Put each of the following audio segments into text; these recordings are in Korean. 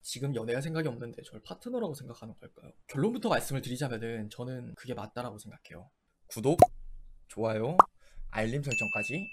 지금 연애할 생각이 없는데 저를 파트너라고 생각하는 걸까요? 결론부터 말씀을 드리자면은 저는 그게 맞다라고 생각해요. 구독, 좋아요, 알림 설정까지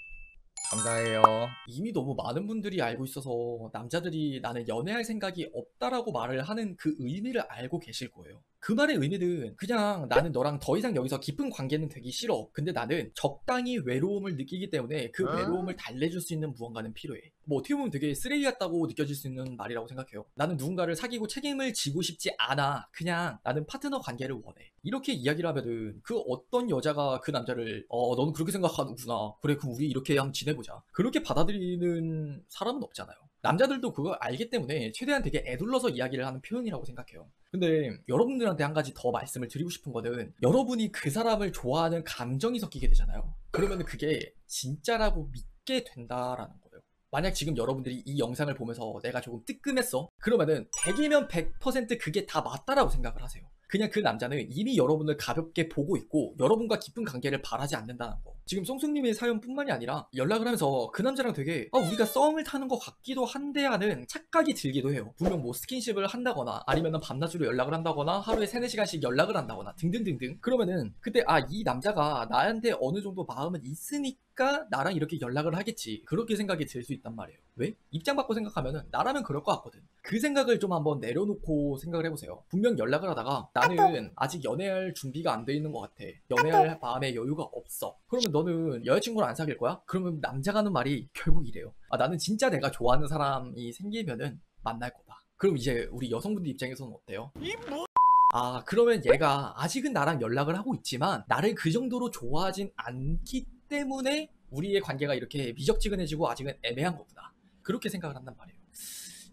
감사해요. 이미 너무 많은 분들이 알고 있어서 남자들이 나는 연애할 생각이 없다라고 말을 하는 그 의미를 알고 계실 거예요. 그 말의 의미는 그냥 나는 너랑 더 이상 여기서 깊은 관계는 되기 싫어. 근데 나는 적당히 외로움을 느끼기 때문에 그 외로움을 달래줄 수 있는 무언가는 필요해. 뭐 어떻게 보면 되게 쓰레기 같다고 느껴질 수 있는 말이라고 생각해요. 나는 누군가를 사귀고 책임을 지고 싶지 않아. 그냥 나는 파트너 관계를 원해. 이렇게 이야기를 하면은 그 어떤 여자가 그 남자를 너는 그렇게 생각하는구나. 그래 그럼 우리 이렇게 한번 지내보자. 그렇게 받아들이는 사람은 없잖아요. 남자들도 그걸 알기 때문에 최대한 되게 애둘러서 이야기를 하는 표현이라고 생각해요. 근데 여러분들한테 한 가지 더 말씀을 드리고 싶은 거는 여러분이 그 사람을 좋아하는 감정이 섞이게 되잖아요. 그러면 그게 진짜라고 믿게 된다라는 거예요. 만약 지금 여러분들이 이 영상을 보면서 내가 조금 뜨끔했어? 그러면은 100이면 100% 그게 다 맞다라고 생각을 하세요. 그냥 그 남자는 이미 여러분을 가볍게 보고 있고 여러분과 깊은 관계를 바라지 않는다는 거. 지금 송송님의 사연뿐만이 아니라 연락을 하면서 그 남자랑 되게 우리가 썸을 타는 것 같기도 한데 하는 착각이 들기도 해요. 분명 뭐 스킨십을 한다거나 아니면 밤낮으로 연락을 한다거나 하루에 3-4시간씩 연락을 한다거나 등등등등. 그러면은 그때 이 남자가 나한테 어느 정도 마음은 있으니까 나랑 이렇게 연락을 하겠지. 그렇게 생각이 들 수 있단 말이에요. 왜? 입장 바꿔 생각하면은 나라면 그럴 것 같거든. 그 생각을 좀 한번 내려놓고 생각을 해보세요. 분명 연락을 하다가 나는 아직 연애할 준비가 안 돼 있는 것 같아. 연애할 마음의 여유가 없어. 그러면 너는 여자친구를 안 사귈 거야? 그러면 남자가 하는 말이 결국 이래요. 나는 진짜 내가 좋아하는 사람이 생기면은 만날 거다. 그럼 이제 우리 여성분들 입장에서는 어때요? 그러면 얘가 아직은 나랑 연락을 하고 있지만 나를 그 정도로 좋아하진 않기 때문에 우리의 관계가 이렇게 미적지근해지고 아직은 애매한 거구나. 그렇게 생각을 한단 말이에요.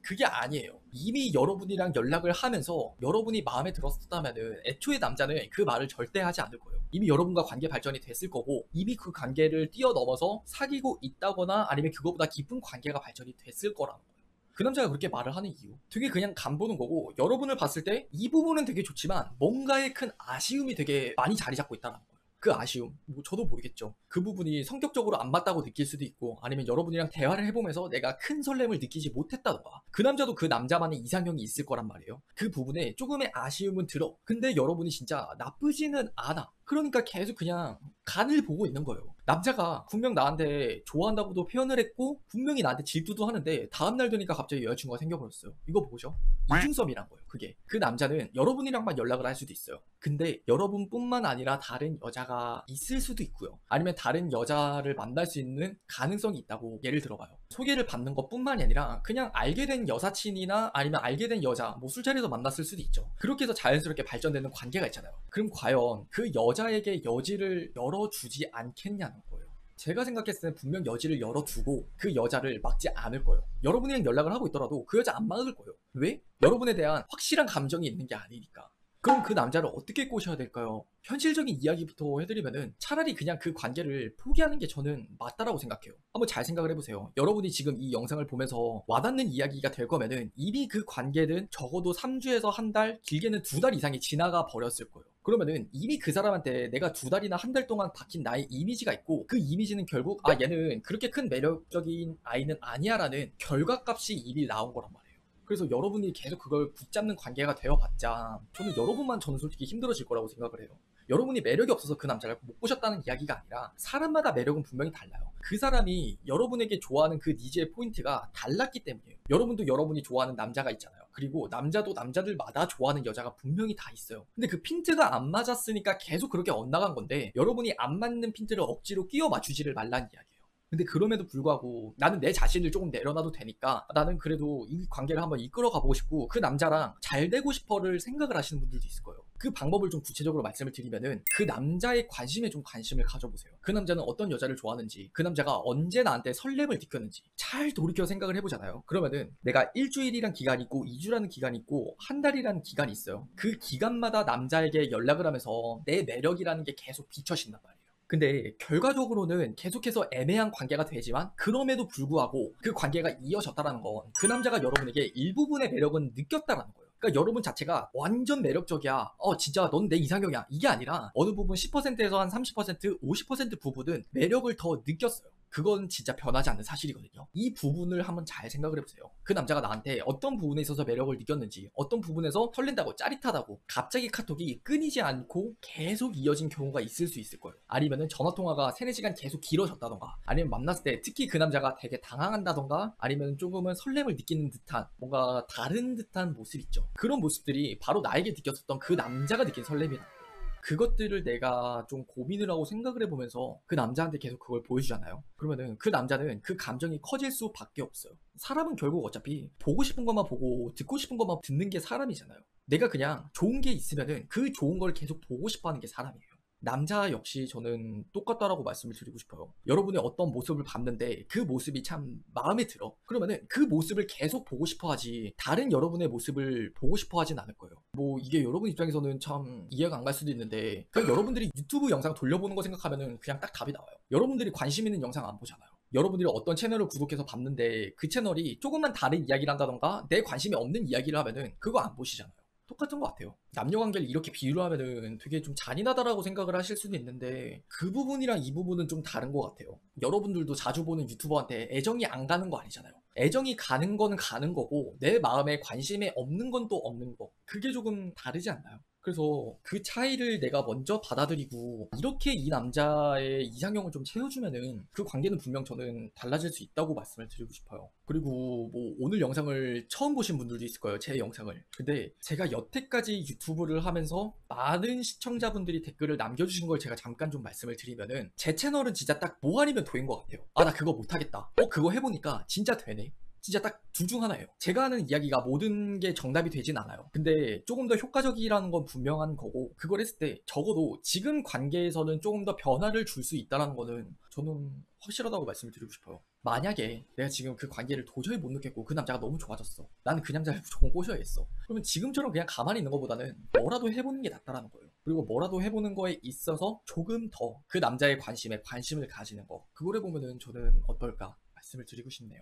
그게 아니에요. 이미 여러분이랑 연락을 하면서 여러분이 마음에 들었다면은 애초에 남자는 그 말을 절대 하지 않을 거예요. 이미 여러분과 관계 발전이 됐을 거고 이미 그 관계를 뛰어넘어서 사귀고 있다거나 아니면 그거보다 깊은 관계가 발전이 됐을 거라는 거예요. 그 남자가 그렇게 말을 하는 이유 되게 그냥 간 보는 거고 여러분을 봤을 때 이 부분은 되게 좋지만 뭔가의 큰 아쉬움이 되게 많이 자리 잡고 있다는 거예요. 그 아쉬움 뭐 저도 모르겠죠. 그 부분이 성격적으로 안 맞다고 느낄 수도 있고 아니면 여러분이랑 대화를 해보면서 내가 큰 설렘을 느끼지 못했다던가 그 남자도 그 남자만의 이상형이 있을 거란 말이에요. 그 부분에 조금의 아쉬움은 들어. 근데 여러분이 진짜 나쁘지는 않아. 그러니까 계속 그냥 간을 보고 있는 거예요. 남자가 분명 나한테 좋아한다고도 표현을 했고 분명히 나한테 질투도 하는데 다음날 되니까 갑자기 여자친구가 생겨버렸어요. 이거 뭐죠? 이중성이란 거예요. 그게 그 남자는 여러분이랑만 연락을 할 수도 있어요. 근데 여러분뿐만 아니라 다른 여자가 있을 수도 있고요. 아니면 다른 여자를 만날 수 있는 가능성이 있다고 예를 들어봐요. 소개를 받는 것뿐만이 아니라 그냥 알게 된 여사친이나 아니면 알게 된 여자 뭐 술자리에서 만났을 수도 있죠. 그렇게 해서 자연스럽게 발전되는 관계가 있잖아요. 그럼 과연 그 여자에게 여지를 열어주지 않겠냐는 거예요. 제가 생각했을 때는 분명 여지를 열어두고 그 여자를 막지 않을 거예요. 여러분이랑 연락을 하고 있더라도 그 여자 안 막을 거예요. 왜? 여러분에 대한 확실한 감정이 있는 게 아니니까. 그럼 그 남자를 어떻게 꼬셔야 될까요? 현실적인 이야기부터 해드리면은 차라리 그냥 그 관계를 포기하는 게 저는 맞다라고 생각해요. 한번 잘 생각을 해보세요. 여러분이 지금 이 영상을 보면서 와닿는 이야기가 될 거면은 이미 그 관계는 적어도 3주에서 한 달, 길게는 2달 이상이 지나가 버렸을 거예요. 그러면은 이미 그 사람한테 내가 2달이나 한 달 동안 박힌 나의 이미지가 있고 그 이미지는 결국 얘는 그렇게 큰 매력적인 아이는 아니야 라는 결과값이 이미 나온 거란 말이에요. 그래서 여러분이 계속 그걸 붙잡는 관계가 되어봤자 저는 솔직히 힘들어질 거라고 생각을 해요. 여러분이 매력이 없어서 그 남자를 못 보셨다는 이야기가 아니라 사람마다 매력은 분명히 달라요. 그 사람이 여러분에게 좋아하는 그 니즈의 포인트가 달랐기 때문이에요. 여러분도 여러분이 좋아하는 남자가 있잖아요. 그리고 남자도 남자들마다 좋아하는 여자가 분명히 다 있어요. 근데 그 핀트가 안 맞았으니까 계속 그렇게 엇나간 건데 여러분이 안 맞는 핀트를 억지로 끼워 맞추지를 말라는 이야기예요. 근데 그럼에도 불구하고 나는 내 자신을 조금 내려놔도 되니까 나는 그래도 이 관계를 한번 이끌어가 보고 싶고 그 남자랑 잘 되고 싶어를 생각을 하시는 분들도 있을 거예요. 그 방법을 좀 구체적으로 말씀을 드리면은 그 남자의 관심에 좀 관심을 가져보세요. 그 남자는 어떤 여자를 좋아하는지, 그 남자가 언제 나한테 설렘을 느꼈는지 잘 돌이켜 생각을 해보잖아요. 그러면은 내가 일주일이란 기간이 있고 2주라는 기간이 있고 한 달이라는 기간이 있어요. 그 기간마다 남자에게 연락을 하면서 내 매력이라는 게 계속 비춰진단 말이에요. 근데 결과적으로는 계속해서 애매한 관계가 되지만 그럼에도 불구하고 그 관계가 이어졌다는 건 그 남자가 여러분에게 일부분의 매력은 느꼈다라는 거예요. 그러니까 여러분 자체가 완전 매력적이야. 진짜 넌 내 이상형이야. 이게 아니라 어느 부분 10%에서 한 30%, 50% 부분은 매력을 더 느꼈어요. 그건 진짜 변하지 않는 사실이거든요. 이 부분을 한번 잘 생각을 해보세요. 그 남자가 나한테 어떤 부분에 있어서 매력을 느꼈는지, 어떤 부분에서 설렌다고 짜릿하다고 갑자기 카톡이 끊이지 않고 계속 이어진 경우가 있을 수 있을 거예요. 아니면은 전화통화가 3-4시간 계속 길어졌다던가, 아니면 만났을 때 특히 그 남자가 되게 당황한다던가, 아니면 조금은 설렘을 느끼는 듯한 뭔가 다른 듯한 모습 있죠. 그런 모습들이 바로 나에게 느꼈었던 그 남자가 느낀 설렘이라는 거예요. 그것들을 내가 좀 고민을 하고 생각을 해보면서 그 남자한테 계속 그걸 보여주잖아요. 그러면은 그 남자는 그 감정이 커질 수밖에 없어요. 사람은 결국 어차피 보고 싶은 것만 보고 듣고 싶은 것만 듣는 게 사람이잖아요. 내가 그냥 좋은 게 있으면은 그 좋은 걸 계속 보고 싶어 하는 게 사람이에요. 남자 역시 저는 똑같다라고 말씀을 드리고 싶어요. 여러분의 어떤 모습을 봤는데 그 모습이 참 마음에 들어. 그러면은 그 모습을 계속 보고 싶어 하지, 다른 여러분의 모습을 보고 싶어 하진 않을 거예요. 뭐 이게 여러분 입장에서는 참 이해가 안 갈 수도 있는데, 그냥 여러분들이 유튜브 영상 돌려보는 거 생각하면은 그냥 딱 답이 나와요. 여러분들이 관심 있는 영상 안 보잖아요. 여러분들이 어떤 채널을 구독해서 봤는데 그 채널이 조금만 다른 이야기를 한다던가 내 관심이 없는 이야기를 하면은 그거 안 보시잖아요. 똑같은 것 같아요. 남녀관계를 이렇게 비유를 하면은 되게 좀 잔인하다라고 생각을 하실 수도 있는데, 그 부분이랑 이 부분은 좀 다른 것 같아요. 여러분들도 자주 보는 유튜버한테 애정이 안 가는 거 아니잖아요. 애정이 가는 거는 가는 거고, 내 마음에 관심이 없는 건 또 없는 거. 그게 조금 다르지 않나요? 그래서 그 차이를 내가 먼저 받아들이고 이렇게 이 남자의 이상형을 좀 채워주면은 그 관계는 분명 저는 달라질 수 있다고 말씀을 드리고 싶어요. 그리고 뭐 오늘 영상을 처음 보신 분들도 있을 거예요, 제 영상을. 근데 제가 여태까지 유튜브를 하면서 많은 시청자분들이 댓글을 남겨주신 걸 제가 잠깐 좀 말씀을 드리면은, 제 채널은 진짜 딱 뭐 아니면 도인 것 같아요. 아, 나 그거 못하겠다. 그거 해보니까 진짜 되네. 진짜 딱 둘 중 하나예요. 제가 하는 이야기가 모든 게 정답이 되진 않아요. 근데 조금 더 효과적이라는 건 분명한 거고, 그걸 했을 때 적어도 지금 관계에서는 조금 더 변화를 줄 수 있다는 거는 저는 확실하다고 말씀을 드리고 싶어요. 만약에 내가 지금 그 관계를 도저히 못 느꼈고 그 남자가 너무 좋아졌어. 나는 그 남자를 무조건 꼬셔야겠어. 그러면 지금처럼 그냥 가만히 있는 것보다는 뭐라도 해보는 게 낫다라는 거예요. 그리고 뭐라도 해보는 거에 있어서 조금 더 그 남자의 관심에 관심을 가지는 거, 그걸 해보면은 저는 어떨까 말씀을 드리고 싶네요.